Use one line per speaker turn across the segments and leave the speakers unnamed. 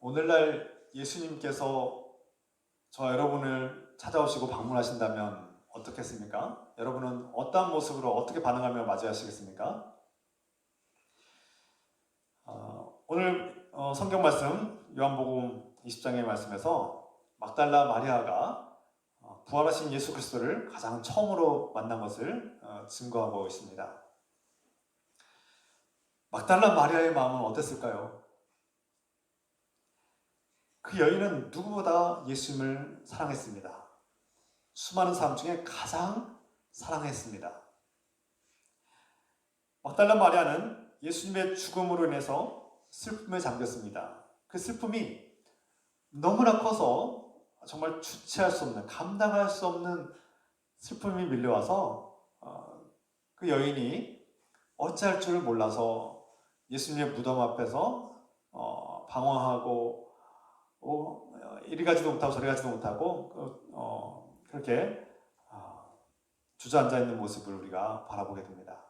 오늘날 예수님께서 저 여러분을 찾아오시고 방문하신다면 어떻겠습니까? 여러분은 어떠한 모습으로 어떻게 반응하며 맞이하시겠습니까? 오늘 성경 말씀 요한복음 20장의 말씀에서 막달라 마리아가 부활하신 예수 그리스도를 가장 처음으로 만난 것을 증거하고 있습니다. 막달라 마리아의 마음은 어땠을까요? 그 여인은 누구보다 예수님을 사랑했습니다. 수많은 사람 중에 가장 사랑했습니다. 막달라 마리아는 예수님의 죽음으로 인해서 슬픔에 잠겼습니다. 그 슬픔이 너무나 커서 정말 주체할 수 없는, 감당할 수 없는 슬픔이 밀려와서 그 여인이 어찌할 줄을 몰라서 예수님의 무덤 앞에서 방황하고 이리 가지도 못하고 저리 가지도 못하고 그렇게 주저앉아 있는 모습을 우리가 바라보게 됩니다.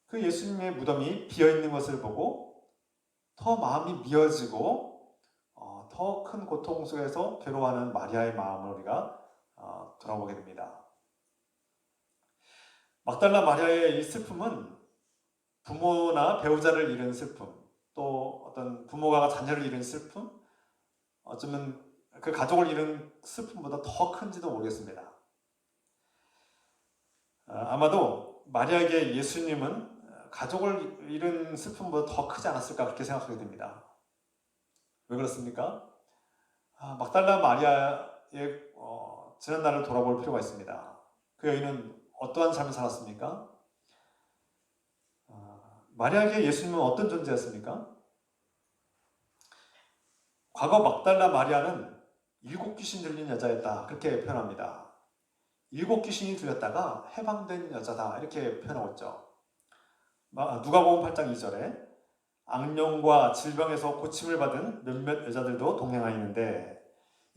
그 예수님의 무덤이 비어있는 것을 보고 더 마음이 미어지고 더 큰 고통 속에서 괴로워하는 마리아의 마음을 우리가 돌아보게 됩니다. 막달라 마리아의 이 슬픔은 부모나 배우자를 잃은 슬픔, 또 어떤 부모가 자녀를 잃은 슬픔, 어쩌면 그 가족을 잃은 슬픔보다 더 큰지도 모르겠습니다. 아마도 마리아에게 예수님은 가족을 잃은 슬픔보다 더 크지 않았을까 그렇게 생각하게 됩니다. 왜 그렇습니까? 막달라 마리아의 지난날을 돌아볼 필요가 있습니다. 그 여인은 어떠한 삶을 살았습니까? 마리아에게 예수님은 어떤 존재였습니까? 과거 막달라 마리아는 7 귀신 들린 여자였다 그렇게 표현합니다. 7 귀신이 들렸다가 해방된 여자다 이렇게 표현하고 있죠. 누가복음 8장 2절에 악령과 질병에서 고침을 받은 몇몇 여자들도 동행하였는데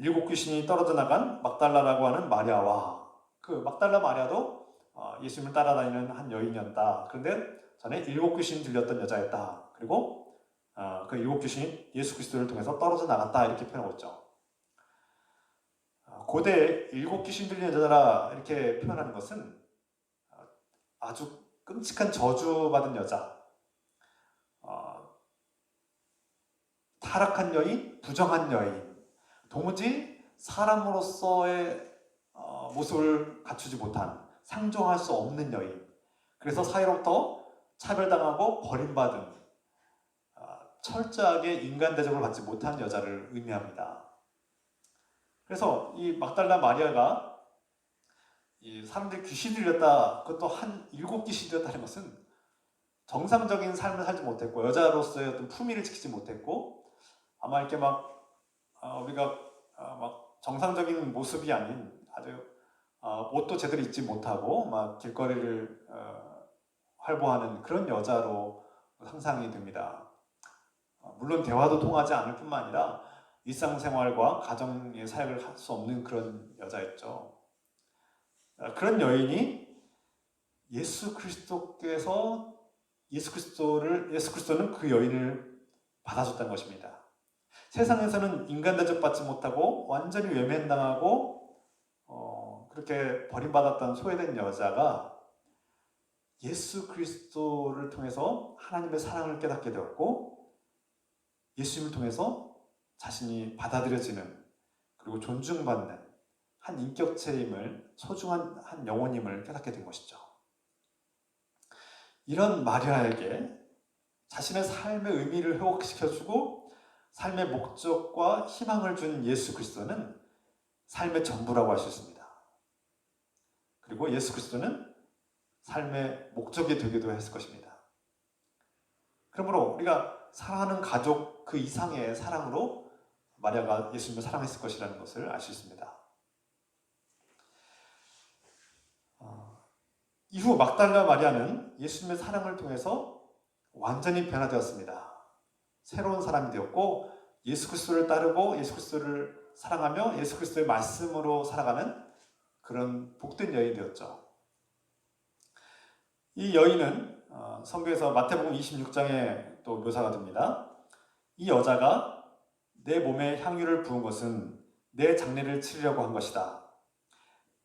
7 귀신이 떨어져 나간 막달라라고 하는 마리아와 그 막달라 마리아도 예수님을 따라다니는 한 여인이었다. 그런데 전에 7 귀신 들렸던 여자였다. 그리고 그 7 귀신이 예수 그리스도를 통해서 떨어져 나갔다 이렇게 표현하고 있죠. 고대 7 귀신 들린 여자라 이렇게 표현하는 것은 아주 끔찍한 저주받은 여자, 타락한 여인, 부정한 여인, 도무지 사람으로서의 모습을 갖추지 못한, 상종할 수 없는 여인, 그래서 사회로부터 차별당하고 버림받은 철저하게 인간 대접을 받지 못한 여자를 의미합니다. 그래서 이 막달라 마리아가 이 사람들이 귀신 들렸다, 그것도 한 7 귀신 들렸다는 것은 정상적인 삶을 살지 못했고 여자로서의 어떤 품위를 지키지 못했고 아마 이렇게 우리가 막 정상적인 모습이 아닌 아주 옷도 제대로 입지 못하고 막 길거리를 활보하는 그런 여자로 상상이 됩니다. 물론 대화도 통하지 않을 뿐만 아니라 일상생활과 가정의 사역을 할 수 없는 그런 여자였죠. 그런 여인이 예수 그리스도는 그 여인을 받아줬다는 것입니다. 세상에서는 인간 대접받지 못하고 완전히 외면당하고 그렇게 버림받았던 소외된 여자가 예수 그리스도를 통해서 하나님의 사랑을 깨닫게 되었고 예수님을 통해서 자신이 받아들여지는 그리고 존중받는 한 인격체임을, 소중한 한 영혼임을 깨닫게 된 것이죠. 이런 마리아에게 자신의 삶의 의미를 회복시켜주고 삶의 목적과 희망을 준 예수 그리스도는 삶의 전부라고 할 수 있습니다. 그리고 예수 그리스도는 삶의 목적이 되기도 했을 것입니다. 그러므로 우리가 사랑하는 가족 그 이상의 사랑으로 마리아가 예수님을 사랑했을 것이라는 것을 알 수 있습니다. 이후 막달라 마리아는 예수님의 사랑을 통해서 완전히 변화되었습니다. 새로운 사람이 되었고 예수 그리스도를 따르고 예수 그리스도를 사랑하며 예수 그리스도의 말씀으로 살아가는 그런 복된 여인이 되었죠. 이 여인은 성경에서 마태복음 26장에 또 묘사가 됩니다. 이 여자가 내 몸에 향유를 부은 것은 내 장례를 치르려고 한 것이다.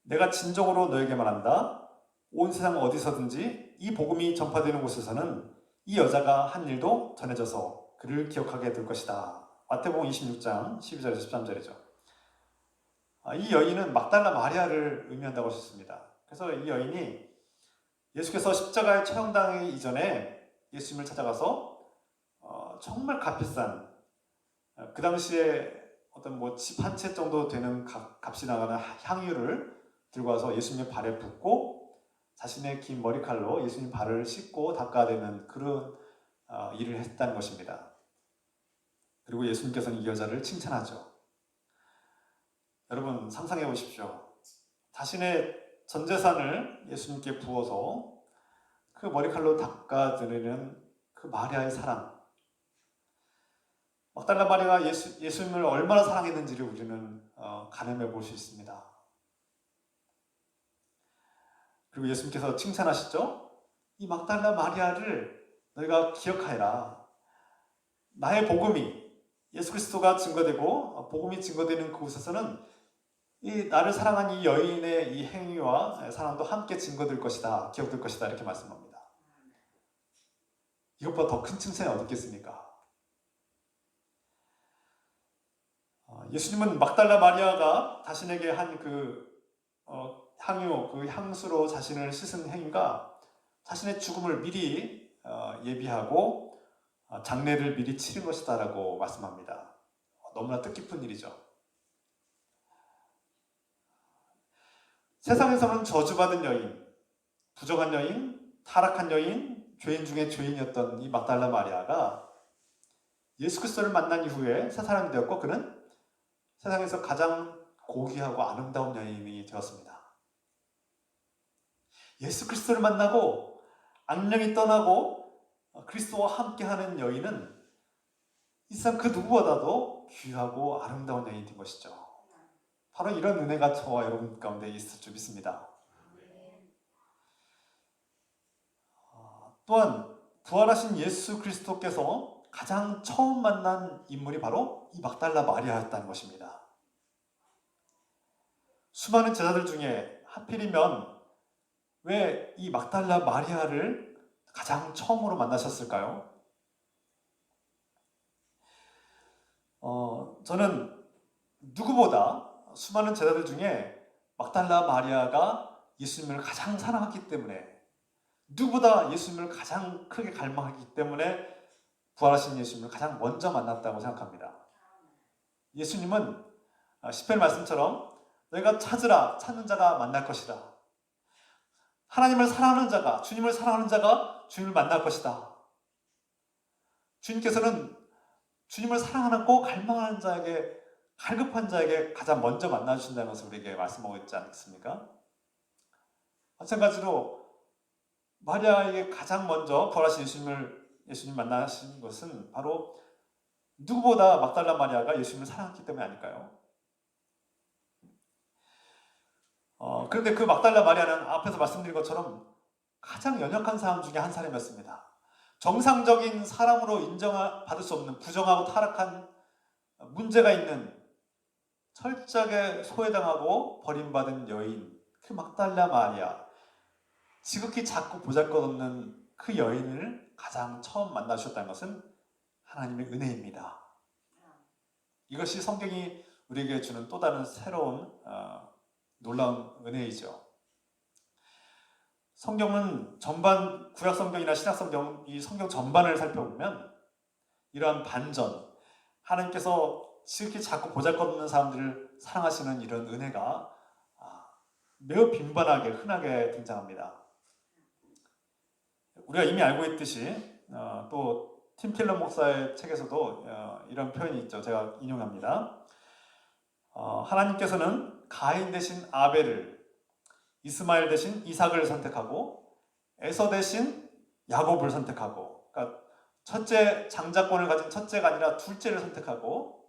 내가 진정으로 너에게 말한다. 온 세상 어디서든지 이 복음이 전파되는 곳에서는 이 여자가 한 일도 전해져서 그를 기억하게 될 것이다. 마태복음 26장 12절에서 13절이죠. 이 여인은 막달라 마리아를 의미한다고 하셨습니다. 그래서 이 여인이 예수께서 십자가에 처형당하기 이전에 예수님을 찾아가서 정말 값비싼 그 당시에 어떤 뭐 집 한 채 정도 되는 값이 나가는 향유를 들고 와서 예수님의 발에 붓고 자신의 긴 머리칼로 예수님 발을 씻고 닦아대는 그런 일을 했다는 것입니다. 그리고 예수님께서는 이 여자를 칭찬하죠. 여러분 상상해 보십시오. 자신의 전 재산을 예수님께 부어서 그 머리칼로 닦아드리는 그 마리아의 사랑. 막달라 마리아가 예수님을 얼마나 사랑했는지를 우리는 가늠해 볼 수 있습니다. 그리고 예수님께서 칭찬하시죠. 이 막달라 마리아를 너희가 기억하여라. 나의 복음이 예수 그리스도가 증거되고 복음이 증거되는 그곳에서는 이 나를 사랑한 이 여인의 이 행위와 사랑도 함께 증거될 것이다. 기억될 것이다. 이렇게 말씀합니다. 이것보다 더 큰 칭찬이 어디 있겠습니까? 예수님은 막달라 마리아가 자신에게 한 향유, 그 향수로 자신을 씻은 행위가 자신의 죽음을 미리 예비하고 장례를 미리 치른 것이다라고 말씀합니다. 너무나 뜻깊은 일이죠. 세상에서는 저주받은 여인, 부정한 여인, 타락한 여인, 죄인 중에 죄인이었던 이 막달라 마리아가 예수 그리스도를 만난 이후에 새 사람이 되었고 그는 세상에서 가장 고귀하고 아름다운 여인이 되었습니다. 예수 그리스도를 만나고 악령이 떠나고 그리스도와 함께하는 여인은 이 세상 그 누구보다도 귀하고 아름다운 여인이 된 것이죠. 바로 이런 은혜가 저와 여러분 가운데 있을 줄 믿습니다. 또한 부활하신 예수 그리스도께서 가장 처음 만난 인물이 바로 이 막달라 마리아였다는 것입니다. 수많은 제자들 중에 하필이면 왜 이 막달라 마리아를 가장 처음으로 만나셨을까요? 저는 누구보다 수많은 제자들 중에 막달라 마리아가 예수님을 가장 사랑했기 때문에 누구보다 예수님을 가장 크게 갈망했기 때문에 부활하신 예수님을 가장 먼저 만났다고 생각합니다. 예수님은 시편 말씀처럼 너희가 찾으라 찾는 자가 만날 것이다. 하나님을 사랑하는 자가 주님을 사랑하는 자가 주님을 만날 것이다. 주님께서는 주님을 사랑하고 갈망하는 자에게 갈급한 자에게 가장 먼저 만나주신다는 것을 우리에게 말씀하고 있지 않습니까? 마찬가지로 마리아에게 가장 먼저 부활하신 예수님 만나신 것은 바로 누구보다 막달라 마리아가 예수님을 사랑했기 때문이 아닐까요? 그런데 그 막달라 마리아는 앞에서 말씀드린 것처럼 가장 연약한 사람 중에 한 사람이었습니다. 정상적인 사람으로 인정받을 수 없는 부정하고 타락한 문제가 있는 철저하게 소외당하고 버림받은 여인, 그 막달라 마리아, 지극히 작고 보잘것없는 그 여인을 가장 처음 만나주셨다는 것은 하나님의 은혜입니다. 이것이 성경이 우리에게 주는 또 다른 새로운 놀라운 은혜이죠. 성경은 전반, 구약 성경이나 신약 성경, 이 성경 전반을 살펴보면 이러한 반전, 하나님께서 지극히 작고 보잘것없는 사람들을 사랑하시는 이런 은혜가 매우 빈번하게 흔하게 등장합니다. 우리가 이미 알고 있듯이 또 팀 켈러 목사의 책에서도 이런 표현이 있죠. 제가 인용합니다. 하나님께서는 가인 대신 아벨을, 이스마엘 대신 이삭을 선택하고 에서 대신 야곱을 선택하고, 그러니까 첫째 장자권을 가진 첫째가 아니라 둘째를 선택하고,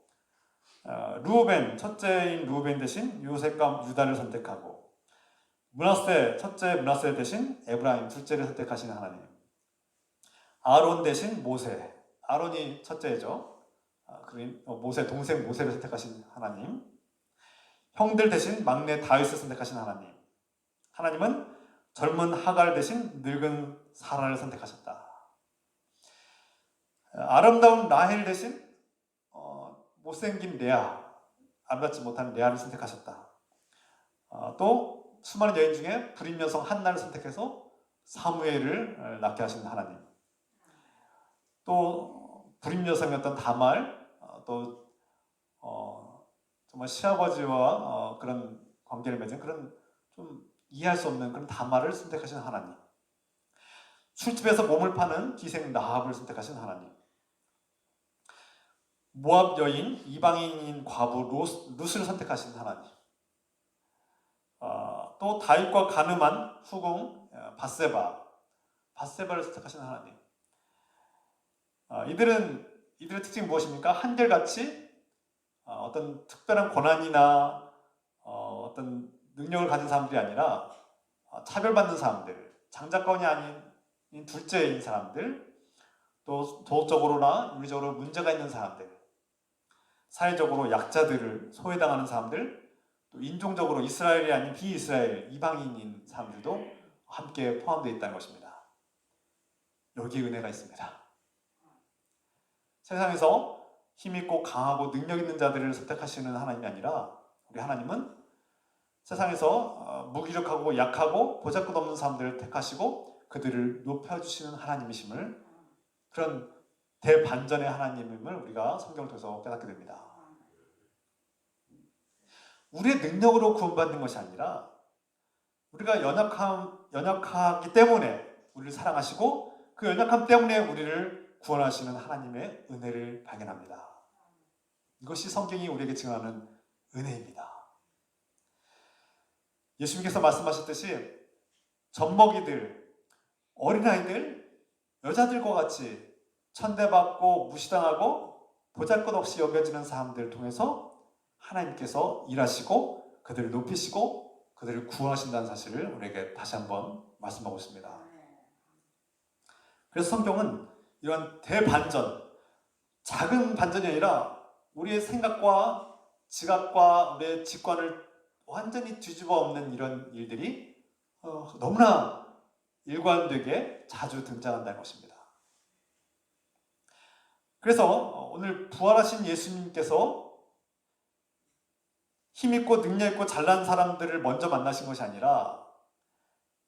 르우벤, 첫째인 르우벤 대신 요셉과 유다를 선택하고, 므낫세, 첫째 므낫세 대신 에브라임, 둘째를 선택하시는 하나님, 아론 대신 모세, 아론이 첫째죠. 모세 동생 모세를 선택하신 하나님, 형들 대신 막내 다윗을 선택하신 하나님, 하나님은 젊은 하갈 대신 늙은 사라를 선택하셨다. 아름다운 라헬 대신 못생긴 레아, 아름답지 못한 레아를 선택하셨다. 또 수많은 여인 중에 불임 여성 한나를 선택해서 사무엘을 낳게 하신 하나님, 또 불임 여성이었던 다말, 또 정말 시아버지와 그런 관계를 맺은 그런 좀 이해할 수 없는 그런 다말을 선택하신 하나님, 술집에서 몸을 파는 기생 라합을 선택하신 하나님, 모압 여인 이방인인 과부 룻을 선택하신 하나님, 또 다윗과 가늠한 후궁 바세바를 선택하신 하나님. 이들의 특징이 무엇입니까? 한결같이 어떤 특별한 권한이나 어떤 능력을 가진 사람들이 아니라 차별받는 사람들, 장자권이 아닌 둘째인 사람들, 또 도덕적으로나 윤리적으로 문제가 있는 사람들, 사회적으로 약자들을 소외당하는 사람들, 또 인종적으로 이스라엘이 아닌 비이스라엘, 이방인인 사람들도 함께 포함되어 있다는 것입니다. 여기에 은혜가 있습니다. 세상에서 힘있고 강하고 능력 있는 자들을 선택하시는 하나님이 아니라 우리 하나님은 세상에서 무기력하고 약하고 보잘것없는 사람들을 택하시고 그들을 높여주시는 하나님이심을, 그런 대반전의 하나님임을 우리가 성경을 통해서 깨닫게 됩니다. 우리의 능력으로 구원받는 것이 아니라 우리가 연약하기 때문에 우리를 사랑하시고 그 연약함 때문에 우리를 구원하시는 하나님의 은혜를 발견합니다. 이것이 성경이 우리에게 증언하는 은혜입니다. 예수님께서 말씀하셨듯이 젖먹이들, 어린아이들, 여자들과 같이 천대받고 무시당하고 보잘것없이 여겨지는 사람들을 통해서 하나님께서 일하시고 그들을 높이시고 그들을 구원하신다는 사실을 우리에게 다시 한번 말씀하고 있습니다. 그래서 성경은 이런 대반전, 작은 반전이 아니라 우리의 생각과 지각과 우리의 직관을 완전히 뒤집어 엎는 이런 일들이 너무나 일관되게 자주 등장한다는 것입니다. 그래서 오늘 부활하신 예수님께서 힘있고 능력있고 잘난 사람들을 먼저 만나신 것이 아니라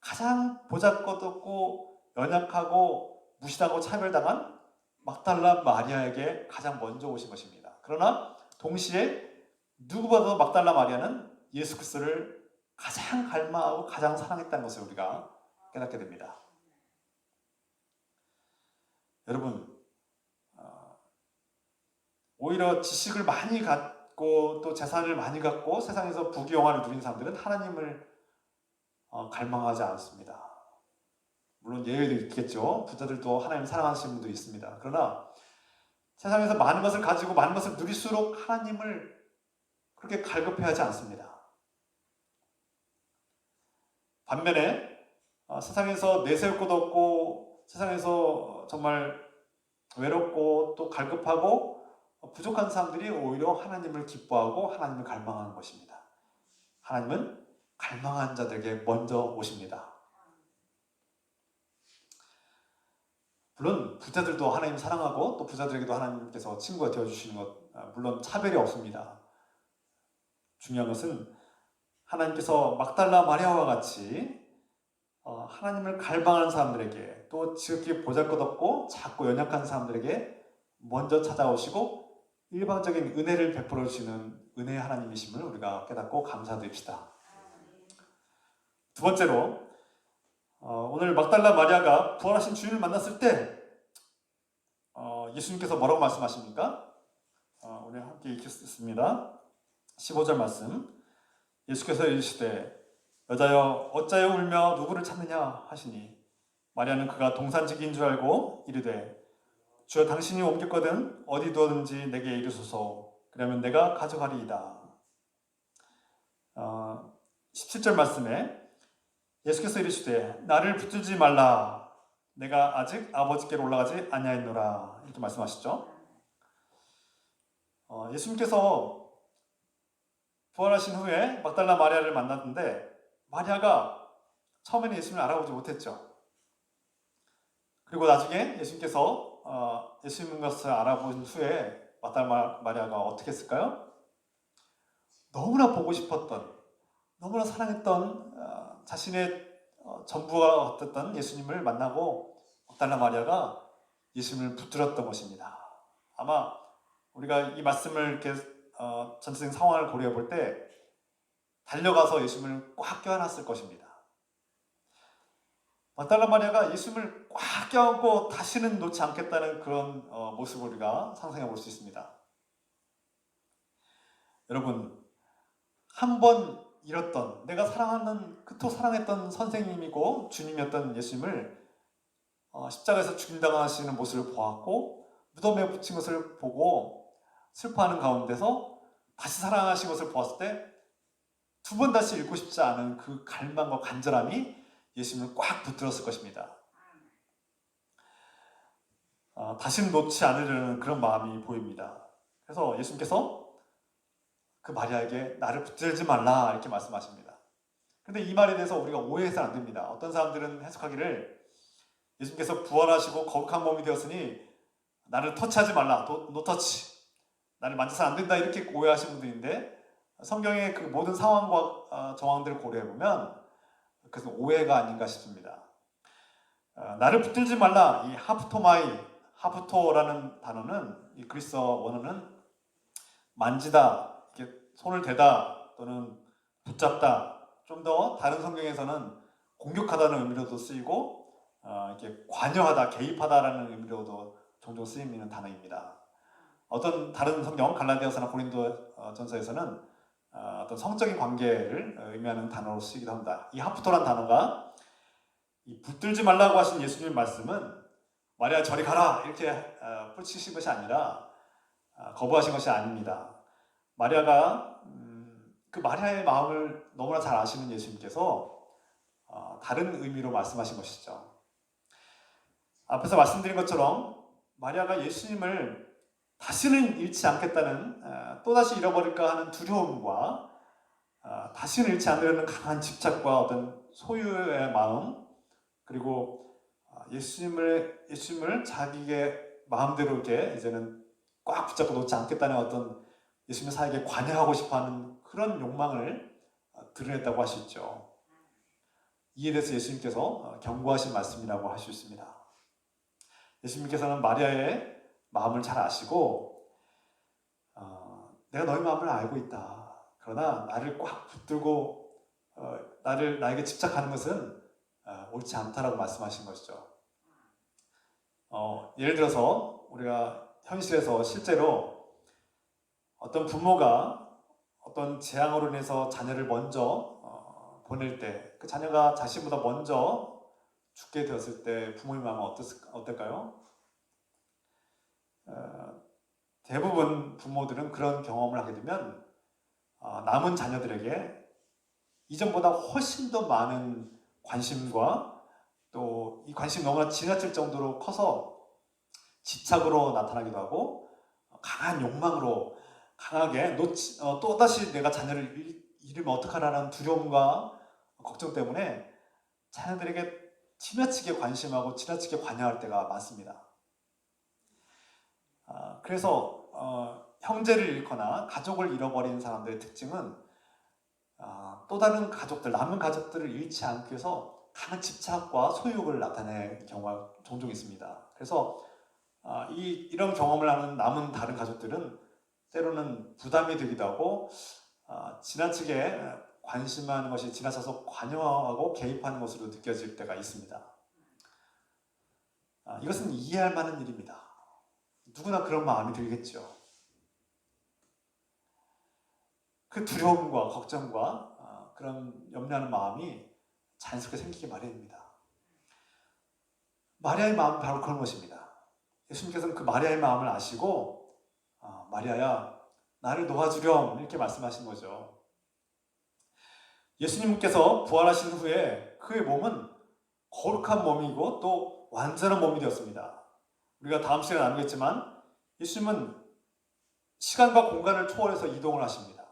가장 보잘것없고 연약하고 무시당하고 차별당한 막달라 마리아에게 가장 먼저 오신 것입니다. 그러나 동시에 누구보다도 막달라 마리아는 예수 그리스도를 가장 갈망하고 가장 사랑했다는 것을 우리가 깨닫게 됩니다. 여러분, 오히려 지식을 많이 갖고 또 재산을 많이 갖고 세상에서 부귀영화를 누린 사람들은 하나님을 갈망하지 않습니다. 물론 예외도 있겠죠. 부자들도 하나님을 사랑하시는 분도 있습니다. 그러나 세상에서 많은 것을 가지고 많은 것을 누릴수록 하나님을 그렇게 갈급해하지 않습니다. 반면에 세상에서 내세울 것도 없고 세상에서 정말 외롭고 또 갈급하고 부족한 사람들이 오히려 하나님을 기뻐하고 하나님을 갈망하는 것입니다. 하나님은 갈망한 자들에게 먼저 오십니다. 물론 부자들도 하나님 사랑하고 또 부자들에게도 하나님께서 친구가 되어주시는 것, 물론 차별이 없습니다. 중요한 것은 하나님께서 막달라 마리아와 같이 하나님을 갈망하는 사람들에게, 또 지극히 보잘것없고 작고 연약한 사람들에게 먼저 찾아오시고 일방적인 은혜를 베풀어 주시는 은혜의 하나님이심을 우리가 깨닫고 감사드립시다. 두 번째로, 오늘 막달라 마리아가 부활하신 주님을 만났을 때 예수님께서 뭐라고 말씀하십니까? 우리 함께 읽겠습니다. 15절 말씀. 예수께서 이르시되 여자여 어찌하여 울며 누구를 찾느냐 하시니 마리아는 그가 동산직인 줄 알고 이르되 주여 당신이 옮겼거든 어디 두었는지 내게 이르소서 그러면 내가 가져가리이다. 17절 말씀에 예수께서 이르시되 나를 붙들지 말라 내가 아직 아버지께로 올라가지 아니하였노라 이렇게 말씀하시죠. 예수님께서 부활하신 후에 막달라 마리아를 만났는데 마리아가 처음에는 예수님을 알아보지 못했죠. 그리고 나중에 예수님께서 예수님 것을 알아본 후에 막달라 마리아가 어떻게 했을까요? 너무나 보고 싶었던, 너무나 사랑했던 자신의 전부가 됐던 예수님을 만나고 막달라 마리아가 예수님을 붙들었던 것입니다. 아마 우리가 이 말씀을 이렇게 전체적인 상황을 고려해 볼 때 달려가서 예수님을 꽉 껴안았을 것입니다. 막달라 마리아가 예수님을 꽉 껴안고 다시는 놓지 않겠다는 그런 모습을 우리가 상상해 볼 수 있습니다. 여러분, 한 번 잃었던, 내가 사랑하는, 그토록 사랑했던 선생님이고 주님이었던 예수님을 십자가에서 죽임당하시는 모습을 보았고 무덤에 붙인 것을 보고 슬퍼하는 가운데서 다시 사랑하신 것을 보았을 때 두 번 다시 잃고 싶지 않은 그 갈망과 간절함이 예수님을 꽉 붙들었을 것입니다. 다시는 놓지 않으려는 그런 마음이 보입니다. 그래서 예수님께서 그 마리아에게 나를 붙들지 말라 이렇게 말씀하십니다. 근데 이 말에 대해서 우리가 오해해서는 안 됩니다. 어떤 사람들은 해석하기를 예수님께서 부활하시고 거룩한 몸이 되었으니 나를 터치하지 말라, 노터치, 나를 만져서는 안 된다 이렇게 오해하시는 분들인데 성경의 그 모든 상황과 정황들을 고려해보면 그래서 오해가 아닌가 싶습니다. 나를 붙들지 말라, 이 하프토마이, 하프토라는 단어는 이 그리스어 원어는 만지다, 이렇게 손을 대다 또는 붙잡다, 좀 더 다른 성경에서는 공격하다는 의미로도 쓰이고 이렇게 관여하다, 개입하다라는 의미로도 종종 쓰이는 단어입니다. 어떤 다른 성경, 갈라디아서나 고린도 전서에서는 어떤 성적인 관계를 의미하는 단어로 쓰이기도 합니다. 이 하프토란 단어가 이 붙들지 말라고 하신 예수님 말씀은 마리아 저리 가라 이렇게 뿌리치신 것이 아니라 거부하신 것이 아닙니다. 마리아가 그 마리아의 마음을 너무나 잘 아시는 예수님께서 다른 의미로 말씀하신 것이죠. 앞에서 말씀드린 것처럼 마리아가 예수님을 다시는 잃지 않겠다는 또다시 잃어버릴까 하는 두려움과 다시는 잃지 않으려는 강한 집착과 어떤 소유의 마음 그리고 예수님을 자기의 마음대로 이렇게 이제는 꽉 붙잡고 놓지 않겠다는 어떤 예수님의 사역에 관여하고 싶어하는 그런 욕망을 드러냈다고 할 수 있죠. 이에 대해서 예수님께서 경고하신 말씀이라고 할 수 있습니다. 예수님께서는 마리아의 마음을 잘 아시고 내가 너희 마음을 알고 있다. 그러나 나를 꽉 붙들고 나에게 집착하는 것은 옳지 않다라고 말씀하신 것이죠. 예를 들어서 우리가 현실에서 실제로 어떤 부모가 어떤 재앙으로 인해서 자녀를 먼저 보낼 때 그 자녀가 자신보다 먼저 죽게 되었을 때 부모의 마음은 어떨까요? 대부분 부모들은 그런 경험을 하게 되면 남은 자녀들에게 이전보다 훨씬 더 많은 관심과 또 이 관심이 너무나 지나칠 정도로 커서 집착으로 나타나기도 하고 강한 욕망으로 강하게 또다시 내가 자녀를 잃으면 어떡하라는 두려움과 걱정 때문에 자녀들에게 지나치게 관심하고 지나치게 관여할 때가 많습니다. 그래서 형제를 잃거나 가족을 잃어버린 사람들의 특징은 또 다른 가족들, 남은 가족들을 잃지 않기 위해서 강한 집착과 소유욕을 나타내는 경우가 종종 있습니다. 그래서 이런 경험을 하는 남은 다른 가족들은 때로는 부담이 되기도 하고 지나치게 관심하는 것이 지나쳐서 관여하고 개입하는 것으로 느껴질 때가 있습니다. 이것은 이해할 만한 일입니다. 누구나 그런 마음이 들겠죠. 그 두려움과 걱정과 그런 염려하는 마음이 자연스럽게 생기기 마련입니다. 마리아의 마음은 바로 그런 것입니다. 예수님께서는 그 마리아의 마음을 아시고 마리아야 나를 도와주렴 이렇게 말씀하신 거죠. 예수님께서 부활하신 후에 그의 몸은 거룩한 몸이고 또 완전한 몸이 되었습니다. 우리가 다음 시간에 나누겠지만 예수님은 시간과 공간을 초월해서 이동을 하십니다.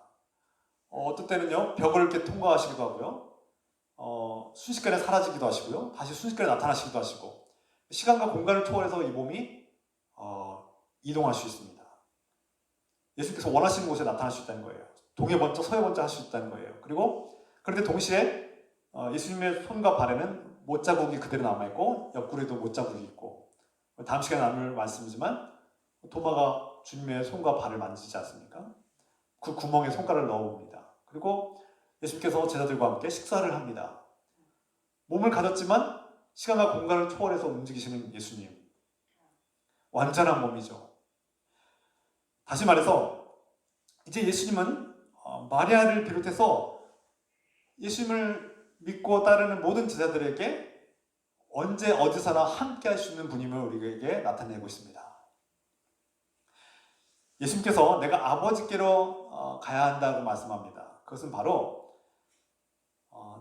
어떤 때는요, 벽을 이렇게 통과하시기도 하고요, 순식간에 사라지기도 하시고요, 다시 순식간에 나타나시기도 하시고, 시간과 공간을 초월해서 이 몸이 이동할 수 있습니다. 예수님께서 원하시는 곳에 나타날 수 있다는 거예요. 동해 번쩍 서해 번쩍 할 수 있다는 거예요. 그리고 그런데 동시에 예수님의 손과 발에는 못자국이 그대로 남아있고 옆구리에도 못자국이 있고, 다음 시간에 나눌 말씀이지만 도마가 주님의 손과 발을 만지지 않습니까? 그 구멍에 손가락을 넣어봅니다. 그리고 예수님께서 제자들과 함께 식사를 합니다. 몸을 가졌지만 시간과 공간을 초월해서 움직이시는 예수님, 완전한 몸이죠. 다시 말해서 이제 예수님은 마리아를 비롯해서 예수님을 믿고 따르는 모든 제자들에게 언제 어디서나 함께 할 수 있는 분임을 우리에게 나타내고 있습니다. 예수님께서 내가 아버지께로 가야 한다고 말씀합니다. 그것은 바로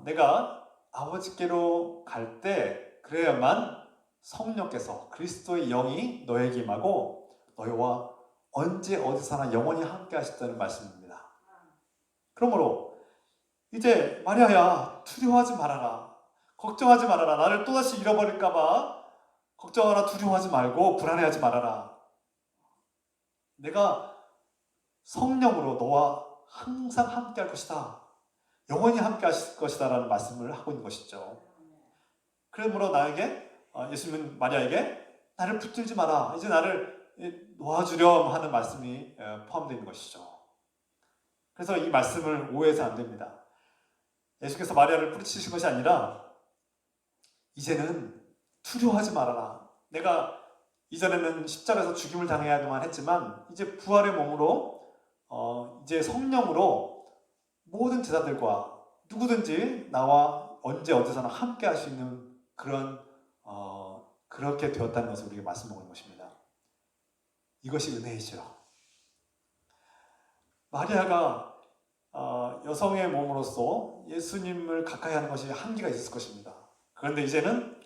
내가 아버지께로 갈 때 그래야만 성령께서, 그리스도의 영이 너에게 임하고 너희와 언제 어디서나 영원히 함께 하시다는 말씀입니다. 그러므로 이제 마리아야, 두려워하지 말아라, 걱정하지 말아라, 나를 또다시 잃어버릴까봐 걱정하라, 두려워하지 말고 불안해하지 말아라. 내가 성령으로 너와 항상 함께 할 것이다, 영원히 함께 하실 것이다 라는 말씀을 하고 있는 것이죠. 그러므로 나에게, 예수님은 마리아에게 나를 붙들지 마라, 이제 나를 놓아주렴 하는 말씀이 포함되어 있는 것이죠. 그래서 이 말씀을 오해해서 안 됩니다. 예수께서 마리아를 뿌리치신 것이 아니라 이제는 두려워하지 말아라, 내가 이전에는 십자가에서 죽임을 당해야만 했지만 이제 부활의 몸으로 이제 성령으로 모든 제자들과 누구든지 나와 언제 어디서나 함께 할 수 있는 그런 그렇게 되었다는 것을 우리에게 말씀하는 것입니다. 이것이 은혜이죠. 마리아가 여성의 몸으로서 예수님을 가까이 하는 것이 한계가 있을 것입니다. 그런데 이제는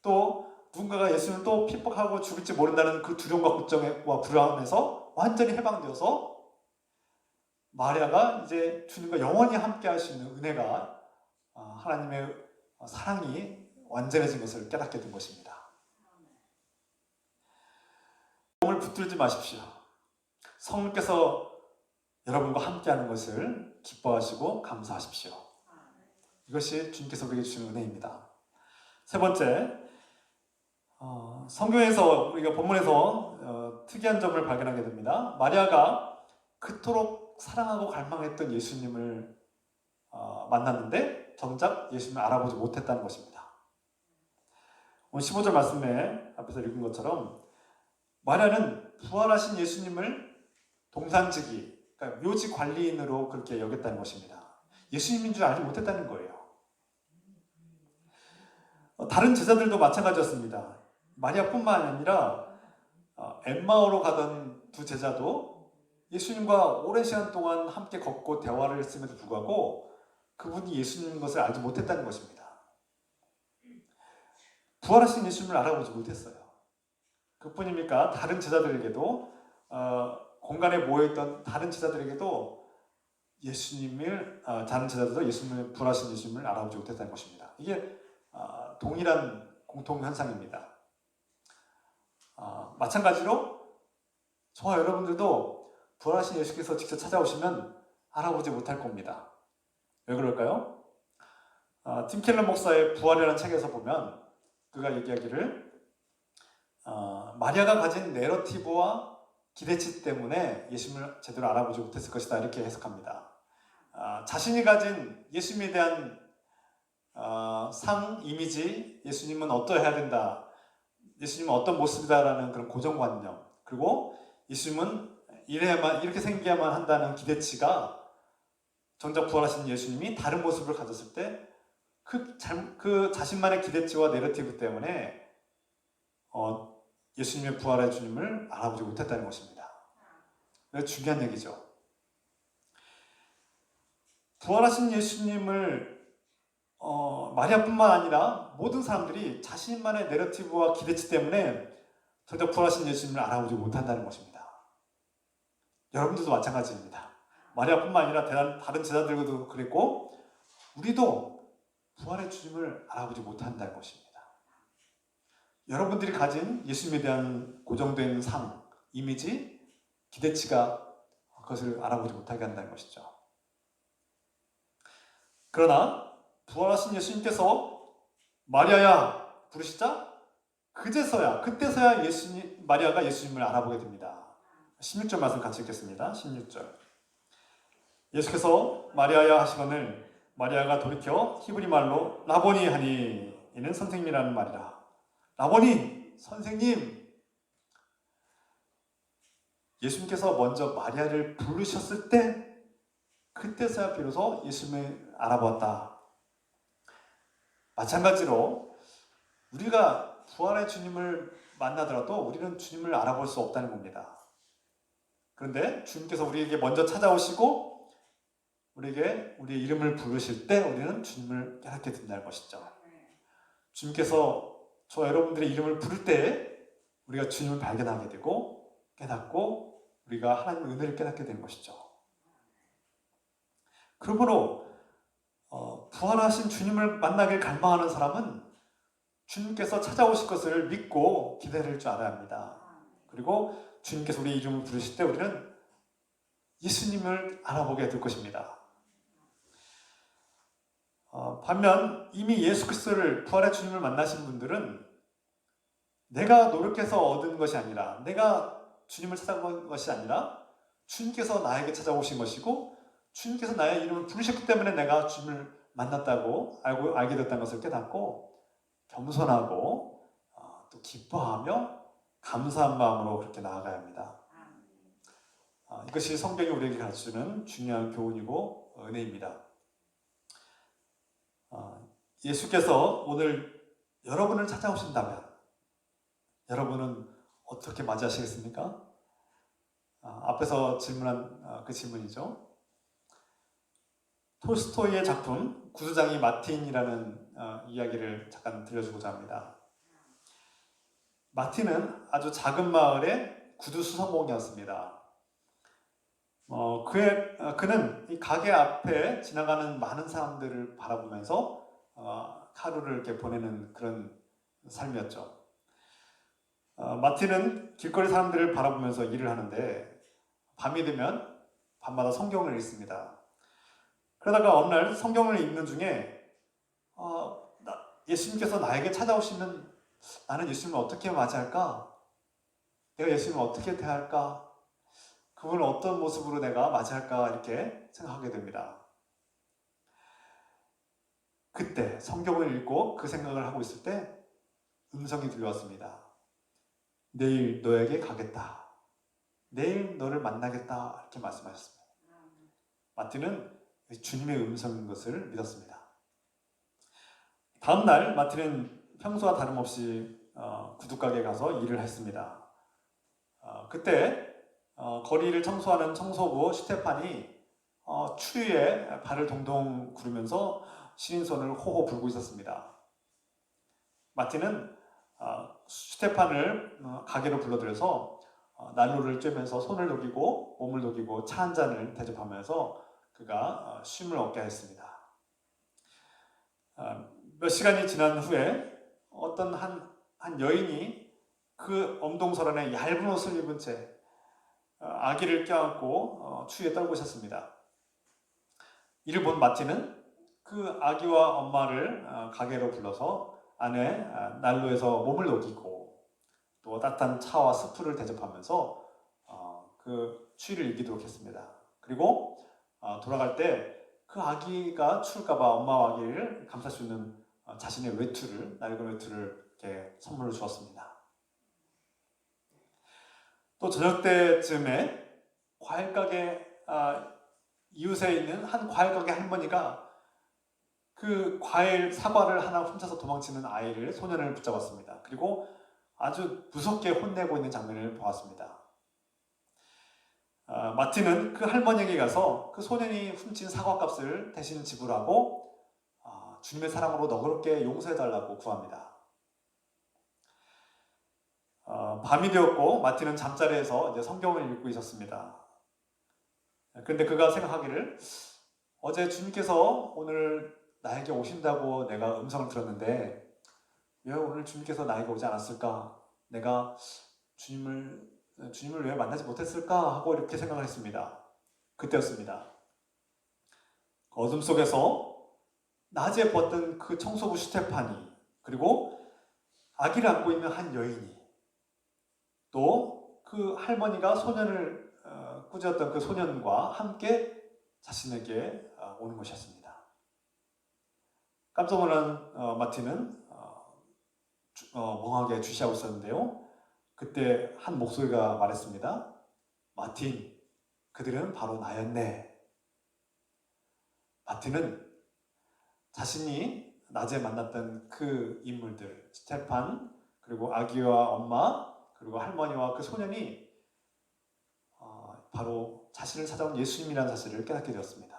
또 누군가가 예수님을 또 핍박하고 죽일지 모른다는 그 두려움과 걱정과 불안에서 완전히 해방되어서 마리아가 이제 주님과 영원히 함께 할 수 있는 은혜가, 하나님의 사랑이 완전해진 것을 깨닫게 된 것입니다. 몸을 붙들지 마십시오. 성령께서 여러분과 함께하는 것을 기뻐하시고 감사하십시오. 이것이 주님께서 우리에게 주시는 은혜입니다. 세 번째, 성경에서 우리가 본문에서 특이한 점을 발견하게 됩니다. 마리아가 그토록 사랑하고 갈망했던 예수님을 만났는데 정작 예수님을 알아보지 못했다는 것입니다. 오늘 15절 말씀에 앞에서 읽은 것처럼 마리아는 부활하신 예수님을 동산지기, 그러니까 묘지 관리인으로 그렇게 여겼다는 것입니다. 예수님인 줄 알지 못했다는 거예요. 다른 제자들도 마찬가지였습니다. 마리아뿐만 아니라 엠마오로 가던 두 제자도 예수님과 오랜 시간 동안 함께 걷고 대화를 했음에도 불구하고 그분이 예수님인 것을 알지 못했다는 것입니다. 부활하신 예수님을 알아보지 못했어요. 그뿐입니까? 다른 제자들에게도, 공간에 모여있던 다른 제자들에게도 다른 제자들도 예수님을, 부활하신 예수님을 알아보지 못했다는 것입니다. 이게 동일한 공통현상입니다. 마찬가지로 저와 여러분들도 부활하신 예수께서 직접 찾아오시면 알아보지 못할 겁니다. 왜 그럴까요? 팀 켈러 목사의 부활이라는 책에서 보면 그가 얘기하기를 마리아가 가진 내러티브와 기대치 때문에 예수님을 제대로 알아보지 못했을 것이다, 이렇게 해석합니다. 자신이 가진 예수님에 대한 이미지, 예수님은 어떠해야 된다, 예수님은 어떤 모습이다라는 그런 고정관념, 그리고 예수님은 이렇게 생겨야만 한다는 기대치가 정작 부활하신 예수님이 다른 모습을 가졌을 때 그 자신만의 기대치와 내러티브 때문에 예수님의 부활의 주님을 알아보지 못했다는 것입니다. 중요한 얘기죠. 부활하신 예수님을 마리아뿐만 아니라 모든 사람들이 자신만의 내러티브와 기대치 때문에 정작 부활하신 예수님을 알아보지 못한다는 것입니다. 여러분들도 마찬가지입니다. 마리아뿐만 아니라 다른 제자들도 그랬고 우리도 부활의 주님을 알아보지 못한다는 것입니다. 여러분들이 가진 예수님에 대한 고정된 상, 이미지, 기대치가 그것을 알아보지 못하게 한다는 것이죠. 그러나 부활하신 예수님께서 마리아야 부르시자 그때서야 마리아가 예수님을 알아보게 됩니다. 16절 말씀 같이 읽겠습니다. 16절. 예수께서 마리아야 하시거늘 마리아가 돌이켜 히브리 말로 라보니 하니 이는 선생님이라는 말이라. 라보니 선생님. 예수님께서 먼저 마리아를 부르셨을 때 그때서야 비로소 예수님을 알아보았다. 마찬가지로 우리가 부활의 주님을 만나더라도 우리는 주님을 알아볼 수 없다는 겁니다. 그런데 주님께서 우리에게 먼저 찾아오시고 우리에게 우리의 이름을 부르실 때 우리는 주님을 깨닫게 된다는 것이죠. 주님께서 저 여러분들의 이름을 부를 때 우리가 주님을 발견하게 되고 깨닫고 우리가 하나님의 은혜를 깨닫게 되는 것이죠. 그러므로 부활하신 주님을 만나길 갈망하는 사람은 주님께서 찾아오실 것을 믿고 기다릴 줄 알아야 합니다. 그리고 주님께서 우리의 이름을 부르실 때 우리는 예수님을 알아보게 될 것입니다. 반면 이미 예수 그리스도를 부활의 주님을 만나신 분들은 내가 노력해서 얻은 것이 아니라 내가 주님을 찾아본 것이 아니라 주님께서 나에게 찾아오신 것이고 주님께서 나의 이름을 부르셨기 때문에 내가 주님을 만났다고 알게 됐다는 것을 깨닫고 겸손하고 또 기뻐하며 감사한 마음으로 그렇게 나아가야 합니다. 이것이 성경이 우리에게 가르치는 중요한 교훈이고 은혜입니다. 예수께서 오늘 여러분을 찾아오신다면 여러분은 어떻게 맞이하시겠습니까? 앞에서 질문한 그 질문이죠. 톨스토이의 작품 구두장이 마틴이라는 이야기를 잠깐 들려주고자 합니다. 마틴은 아주 작은 마을의 구두 수선공이었습니다. 그는 이 가게 앞에 지나가는 많은 사람들을 바라보면서 하루를 이렇게 보내는 그런 삶이었죠. 마틴은 길거리 사람들을 바라보면서 일을 하는데 밤이 되면 밤마다 성경을 읽습니다. 그러다가 어느 날 성경을 읽는 중에 예수님께서 나에게 찾아오시면 나는 예수님을 어떻게 맞이할까? 내가 예수님을 어떻게 대할까? 그분을 어떤 모습으로 내가 맞이할까? 이렇게 생각하게 됩니다. 그때 성경을 읽고 그 생각을 하고 있을 때 음성이 들려왔습니다. 내일 너에게 가겠다. 내일 너를 만나겠다. 이렇게 말씀하셨습니다. 마틴은 주님의 음성인 것을 믿었습니다. 다음 날 마틴은 평소와 다름없이 구두가게에 가서 일을 했습니다. 그때 거리를 청소하는 청소부 슈테판이 추위에 발을 동동 구르면서 시린 손을 호호 불고 있었습니다. 마틴은 슈테판을 가게로 불러들여서 난로를 쬐면서 손을 녹이고 몸을 녹이고 차 한 잔을 대접하면서 그가 쉼을 얻게 했습니다. 몇 시간이 지난 후에 어떤 한 여인이 그 엄동설안에 얇은 옷을 입은 채 아기를 껴안고 추위에 떨고 있었습니다. 이를 본 마틴은 그 아기와 엄마를 가게로 불러서 안에 난로에서 몸을 녹이고 또 따뜻한 차와 스프를 대접하면서 그 추위를 이기도록 했습니다. 그리고 돌아갈 때 그 아기가 추울까봐 엄마와 아기를 감쌀 수 있는 자신의 낡은 외투를 이렇게 선물로 주었습니다. 또 저녁 때쯤에 과일 가게 이웃에 있는 한 과일 가게 할머니가 그 사과를 하나 훔쳐서 도망치는 소년을 붙잡았습니다. 그리고 아주 무섭게 혼내고 있는 장면을 보았습니다. 마틴은 그 할머니에게 가서 그 소년이 훔친 사과값을 대신 지불하고 주님의 사랑으로 너그럽게 용서해달라고 구합니다. 밤이 되었고 마틴은 잠자리에서 이제 성경을 읽고 있었습니다. 그런데 그가 생각하기를 어제 주님께서 오늘 나에게 오신다고 내가 음성을 들었는데 왜 오늘 주님께서 나에게 오지 않았을까? 내가 주님을 왜 만나지 못했을까? 하고 이렇게 생각을 했습니다. 그때였습니다. 어둠 속에서 낮에 보았던 그 청소부 스테파니, 그리고 아기를 안고 있는 한 여인이, 또 그 할머니가 소년을 꾸짖었던 그 소년과 함께 자신에게 오는 것이었습니다. 깜짝 놀란 마틴은 멍하게 주시하고 있었는데요. 그때 한 목소리가 말했습니다. 마틴, 그들은 바로 나였네. 마틴은 자신이 낮에 만났던 그 인물들, 스테판, 그리고 아기와 엄마, 그리고 할머니와 그 소년이 바로 자신을 찾아온 예수님이라는 사실을 깨닫게 되었습니다.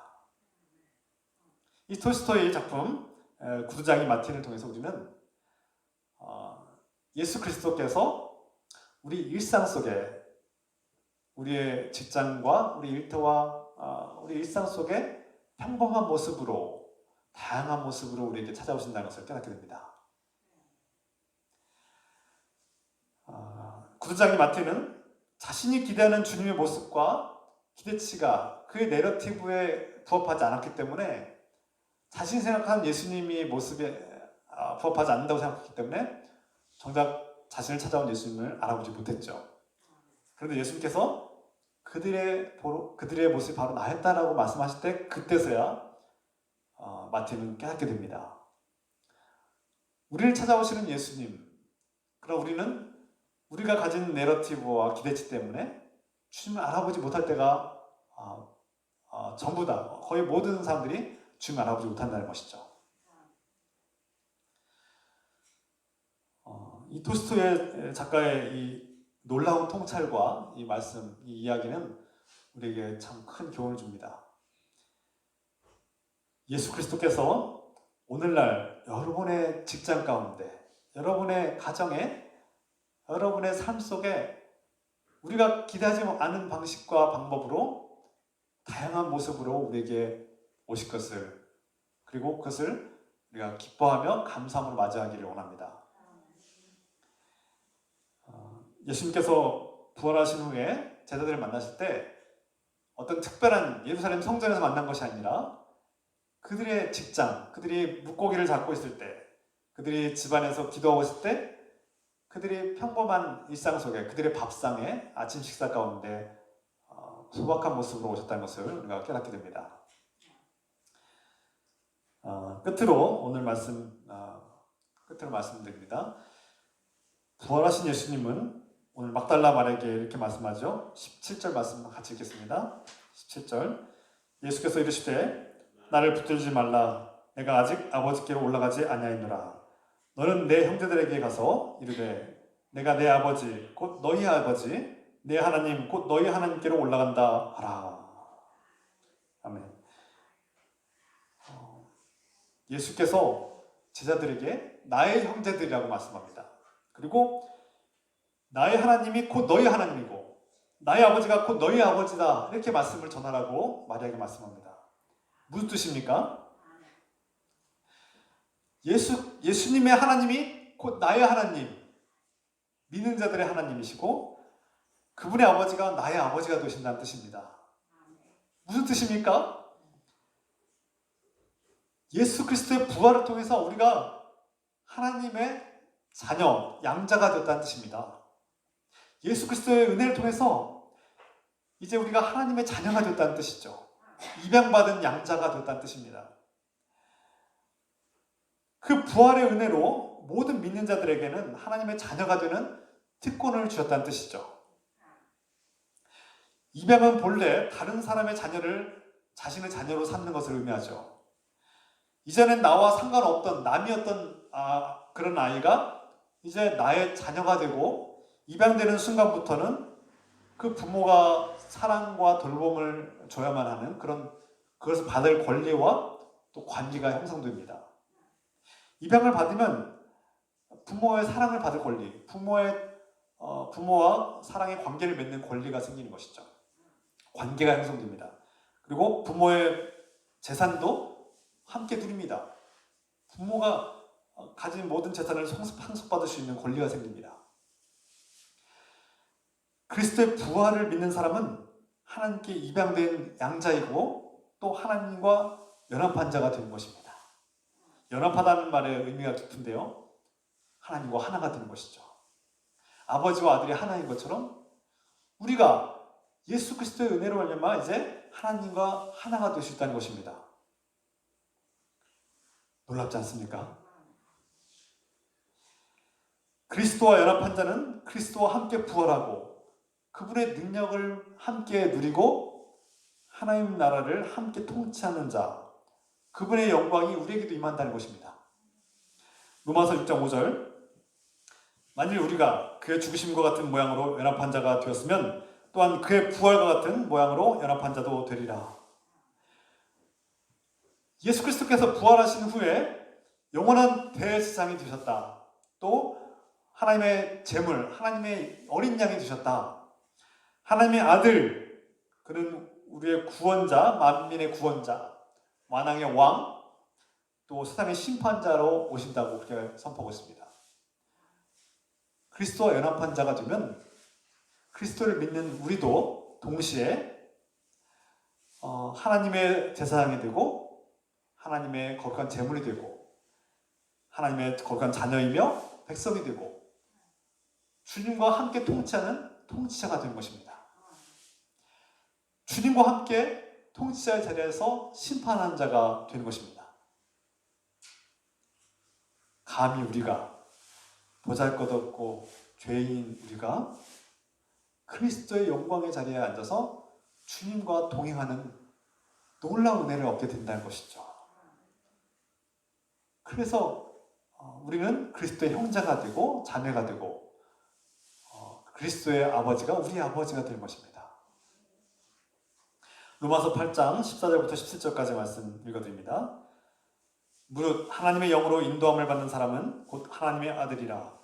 이 톨스토이의 작품 구두장이 마틴을 통해서 우리는 예수 그리스도께서 우리 일상 속에, 우리의 직장과 우리 일터와 우리 일상 속에 평범한 모습으로, 다양한 모습으로 우리에게 찾아오신다는 것을 깨닫게 됩니다. 구두장이 마틴은 자신이 기대하는 주님의 모습과 기대치가 그의 내러티브에 부합하지 않았기 때문에, 자신이 생각하는 예수님의 모습에 부합하지 않는다고 생각했기 때문에 정작 자신을 찾아온 예수님을 알아보지 못했죠. 그런데 예수님께서 그들의 모습이 바로 나였다라고 말씀하실 때, 그때서야 마틴은 깨닫게 됩니다. 우리를 찾아오시는 예수님, 그럼 우리는 우리가 가진 내러티브와 기대치 때문에 주님을 알아보지 못할 때가 전부 다, 거의 모든 사람들이 주님을 알아보지 못한다는 것이죠. 이 톨스토이 작가의 이 놀라운 통찰과 이 말씀, 이 이야기는 우리에게 참 큰 교훈을 줍니다. 예수 그리스도께서 오늘날 여러분의 직장 가운데, 여러분의 가정에, 여러분의 삶 속에 우리가 기대하지 않은 방식과 방법으로 다양한 모습으로 우리에게 오실 것을, 그리고 그것을 우리가 기뻐하며 감사함으로 맞이하기를 원합니다. 예수님께서 부활하신 후에 제자들을 만나실 때 어떤 특별한 예루살렘 성전에서 만난 것이 아니라 그들의 직장, 그들이 물고기를 잡고 있을 때, 그들이 집안에서 기도하고 있을 때, 그들이 평범한 일상 속에, 그들의 밥상에, 아침 식사 가운데 소박한 모습으로 오셨다는 것을 우리가 깨닫게 됩니다. 끝으로 오늘 끝으로 말씀드립니다. 부활하신 예수님은 오늘 막달라 마리아에게 이렇게 말씀하죠. 17절 말씀 같이 읽겠습니다. 17절, 예수께서 이르시되 나를 붙들지 말라. 내가 아직 아버지께로 올라가지 아니하였노라. 너는 내 형제들에게 가서 이르되 내가 내 아버지 곧 너희 아버지 내 하나님 곧 너희 하나님께로 올라간다 하라. 아멘. 예수께서 제자들에게 나의 형제들이라고 말씀합니다. 그리고 나의 하나님이 곧 너희 하나님이고 나의 아버지가 곧 너희 아버지다, 이렇게 말씀을 전하라고 마리아에게 말씀합니다. 무슨 뜻입니까? 예수님의 하나님이 곧 나의 하나님, 믿는 자들의 하나님이시고 그분의 아버지가 나의 아버지가 되신다는 뜻입니다. 무슨 뜻입니까? 예수 그리스도의 부활을 통해서 우리가 하나님의 자녀, 양자가 되었다는 뜻입니다. 예수 그리스도의 은혜를 통해서 이제 우리가 하나님의 자녀가 되었다는 뜻이죠. 입양받은 양자가 되었다는 뜻입니다. 그 부활의 은혜로 모든 믿는 자들에게는 하나님의 자녀가 되는 특권을 주셨다는 뜻이죠. 입양은 본래 다른 사람의 자녀를 자신의 자녀로 삼는 것을 의미하죠. 이전엔 나와 상관없던 남이었던 그런 아이가 이제 나의 자녀가 되고 입양되는 순간부터는 그 부모가 사랑과 돌봄을 줘야만 하는 그것을 받을 권리와 또 관리가 형성됩니다. 입양을 받으면 부모의 사랑을 받을 권리, 부모와 사랑의 관계를 맺는 권리가 생기는 것이죠. 관계가 형성됩니다. 그리고 부모의 재산도 함께 누립니다. 부모가 가진 모든 재산을 상속받을 수 있는 권리가 생깁니다. 그리스도의 부활을 믿는 사람은 하나님께 입양된 양자이고 또 하나님과 연합한 자가 되는 것입니다. 연합하다는 말의 의미가 깊은데요. 하나님과 하나가 되는 것이죠. 아버지와 아들이 하나인 것처럼 우리가 예수 그리스도의 은혜로 말미암아 이제 하나님과 하나가 될 수 있다는 것입니다. 놀랍지 않습니까? 그리스도와 연합한 자는 그리스도와 함께 부활하고 그분의 능력을 함께 누리고 하나님 나라를 함께 통치하는 자, 그분의 영광이 우리에게도 임한다는 것입니다. 로마서 6장 5절, 만일 우리가 그의 죽으심과 같은 모양으로 연합한 자가 되었으면 또한 그의 부활과 같은 모양으로 연합한 자도 되리라. 예수 그리스도께서 부활하신 후에 영원한 대제사장이 되셨다. 또 하나님의 제물, 하나님의 어린 양이 되셨다. 하나님의 아들, 그는 우리의 구원자, 만민의 구원자, 만왕의 왕, 또 세상의 심판자로 오신다고 그렇게 선포하고 있습니다. 그리스도와 연합한 자가 되면 그리스도를 믿는 우리도 동시에 하나님의 제사장이 되고 하나님의 거룩한 제물이 되고 하나님의 거룩한 자녀이며 백성이 되고 주님과 함께 통치하는 통치자가 된 것입니다. 주님과 함께 통치자의 자리에서 심판하는 자가 되는 것입니다. 감히 우리가 보잘것없고 죄인인 우리가 그리스도의 영광의 자리에 앉아서 주님과 동행하는 놀라운 은혜를 얻게 된다는 것이죠. 그래서 우리는 그리스도의 형제가 되고 자매가 되고 그리스도의 아버지가 우리의 아버지가 될 것입니다. 로마서 8장 14절부터 17절까지 말씀 읽어드립니다. 무릇 하나님의 영으로 인도함을 받는 사람은 곧 하나님의 아들이라.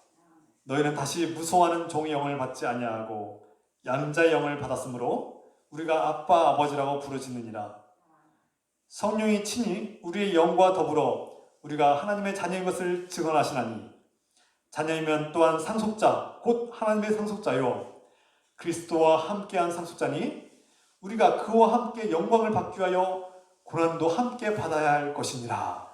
너희는 다시 무소하는 종의 영을 받지 아니하고 양자의 영을 받았으므로 우리가 아빠 아버지라고 부르짖느니라. 성령이 친히 우리의 영과 더불어 우리가 하나님의 자녀인 것을 증언하시나니 자녀이면 또한 상속자 곧 하나님의 상속자요 그리스도와 함께한 상속자니 우리가 그와 함께 영광을 받기 위하여 고난도 함께 받아야 할 것이니라.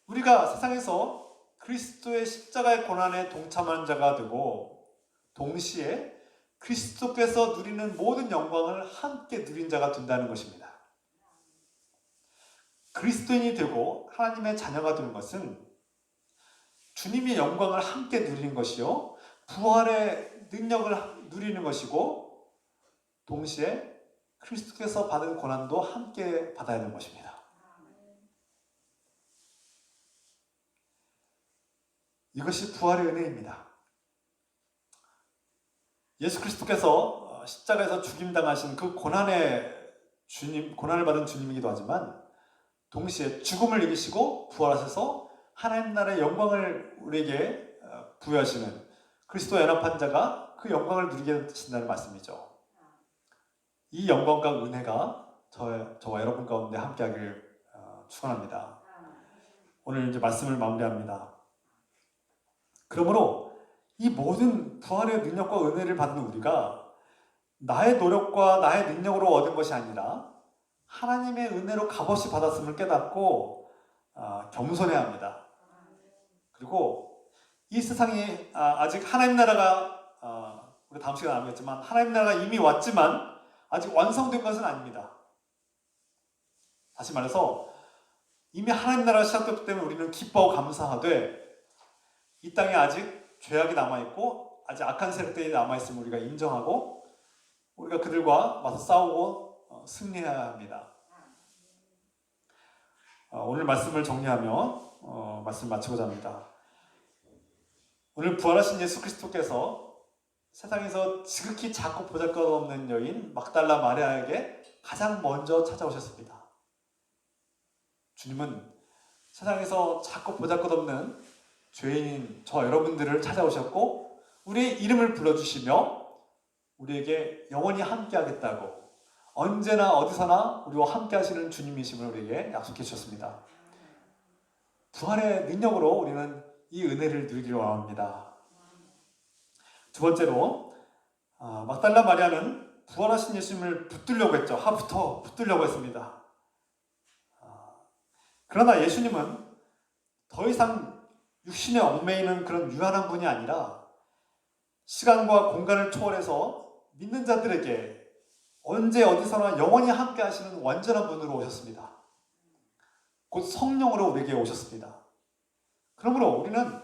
우리가 세상에서 그리스도의 십자가의 고난에 동참하는 자가 되고 동시에 그리스도께서 누리는 모든 영광을 함께 누린 자가 된다는 것입니다. 그리스도인이 되고 하나님의 자녀가 되는 것은 주님의 영광을 함께 누리는 것이요 부활의 능력을 누리는 것이고 동시에 그리스도께서 받은 고난도 함께 받아야 하는 것입니다. 이것이 부활의 은혜입니다. 예수 그리스도께서 십자가에서 죽임당하신 그 고난을 받은 주님이기도 하지만 동시에 죽음을 이기시고 부활하셔서 하나님 나라의 영광을 우리에게 부여하시는 그리스도와 연합한 자가 그 영광을 누리게 되신다는 말씀이죠. 이 영광과 은혜가 저와 여러분 가운데 함께하기를 축원합니다. 오늘 이제 말씀을 마무리합니다. 그러므로 이 모든 부활의 능력과 은혜를 받는 우리가 나의 노력과 나의 능력으로 얻은 것이 아니라 하나님의 은혜로 값없이 받았음을 깨닫고 겸손해야 합니다. 그리고 이 세상이 아직 하나님 나라가 우리 다음 시간에 나누겠지만 하나님 나라가 이미 왔지만 아직 완성된 것은 아닙니다. 다시 말해서 이미 하나님 나라가 시작됐기 때문에 우리는 기뻐하고 감사하되 이 땅에 아직 죄악이 남아있고 아직 악한 세력들이 남아있음을 우리가 인정하고 우리가 그들과 맞서 싸우고 승리해야 합니다. 오늘 말씀을 정리하며 말씀 마치고자 합니다. 오늘 부활하신 예수 그리스도께서 세상에서 지극히 작고 보잘것없는 여인 막달라 마리아에게 가장 먼저 찾아오셨습니다. 주님은 세상에서 작고 보잘것없는 죄인인 저 여러분들을 찾아오셨고 우리의 이름을 불러주시며 우리에게 영원히 함께 하겠다고, 언제나 어디서나 우리와 함께 하시는 주님이심을 우리에게 약속해 주셨습니다. 부활의 능력으로 우리는 이 은혜를 누리기를 원합니다. 두 번째로, 막달라 마리아는 부활하신 예수님을 붙들려고 했죠. 하부터 붙들려고 했습니다. 그러나 예수님은 더 이상 육신에 얽매이는 그런 유한한 분이 아니라 시간과 공간을 초월해서 믿는 자들에게 언제 어디서나 영원히 함께 하시는 완전한 분으로 오셨습니다. 곧 성령으로 우리에게 오셨습니다. 그러므로 우리는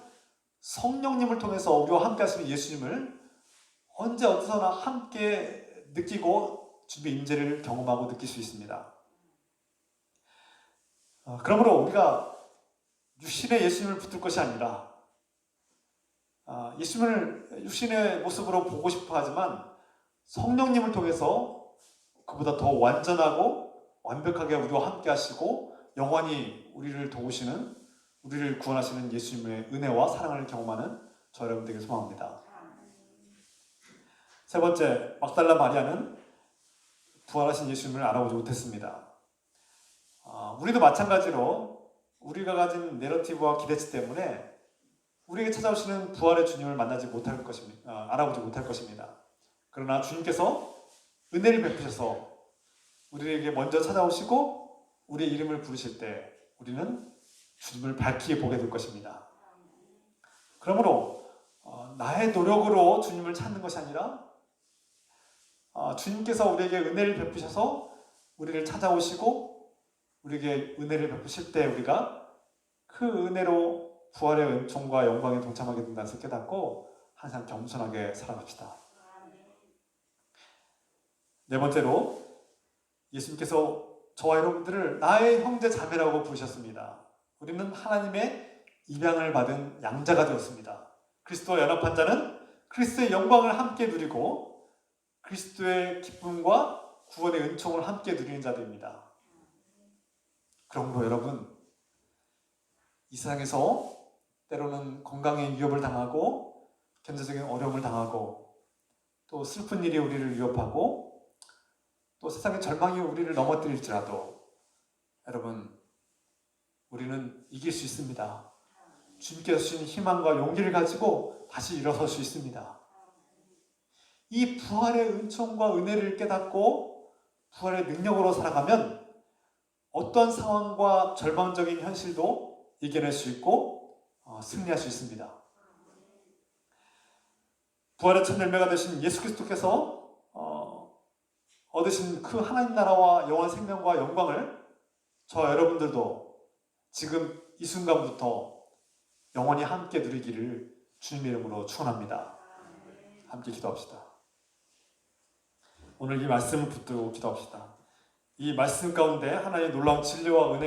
성령님을 통해서 우리와 함께 하시는 예수님을 언제 어디서나 함께 느끼고 주님의 임재를 경험하고 느낄 수 있습니다. 그러므로 우리가 육신의 예수님을 붙들 것이 아니라 예수님을 육신의 모습으로 보고 싶어 하지만 성령님을 통해서 그보다 더 완전하고 완벽하게 우리와 함께 하시고 영원히 우리를 도우시는, 우리를 구원하시는 예수님의 은혜와 사랑을 경험하는 저 여러분 되길 소망합니다. 세 번째, 막달라 마리아는 부활하신 예수님을 알아보지 못했습니다. 우리도 마찬가지로 우리가 가진 내러티브와 기대치 때문에 우리에게 찾아오시는 부활의 주님을 만나지 못할 것입니다. 알아보지 못할 것입니다. 그러나 주님께서 은혜를 베푸셔서 우리에게 먼저 찾아오시고 우리의 이름을 부르실 때 우리는 주님을 밝히 보게 될 것입니다. 그러므로 나의 노력으로 주님을 찾는 것이 아니라 주님께서 우리에게 은혜를 베푸셔서 우리를 찾아오시고 우리에게 은혜를 베푸실 때 우리가 그 은혜로 부활의 은총과 영광에 동참하게 된다는 것을 깨닫고 항상 겸손하게 살아갑시다. 네 번째로, 예수님께서 저와 여러분들을 나의 형제 자매라고 부르셨습니다. 우리는 하나님의 입양을 받은 양자가 되었습니다. 그리스도와 연합한 자는 그리스도의 영광을 함께 누리고 그리스도의 기쁨과 구원의 은총을 함께 누리는 자들입니다. 그러므로 여러분, 이 세상에서 때로는 건강에 위협을 당하고 경제적인 어려움을 당하고 또 슬픈 일이 우리를 위협하고 또 세상의 절망이 우리를 넘어뜨릴지라도 여러분, 우리는 이길 수 있습니다. 주님께서 주신 희망과 용기를 가지고 다시 일어설 수 있습니다. 이 부활의 은총과 은혜를 깨닫고 부활의 능력으로 살아가면 어떤 상황과 절망적인 현실도 이겨낼 수 있고 승리할 수 있습니다. 부활의 첫 열매가 되신 예수 그리스도께서 얻으신 그 하나님 나라와 영원한 생명과 영광을 저와 여러분들도 지금 이 순간부터 영원히 함께 누리기를 주님의 이름으로 축원합니다. 함께 기도합시다. 오늘 이 말씀을 붙들고 기도합시다. 이 말씀 가운데 하나님의 놀라운 진리와 은혜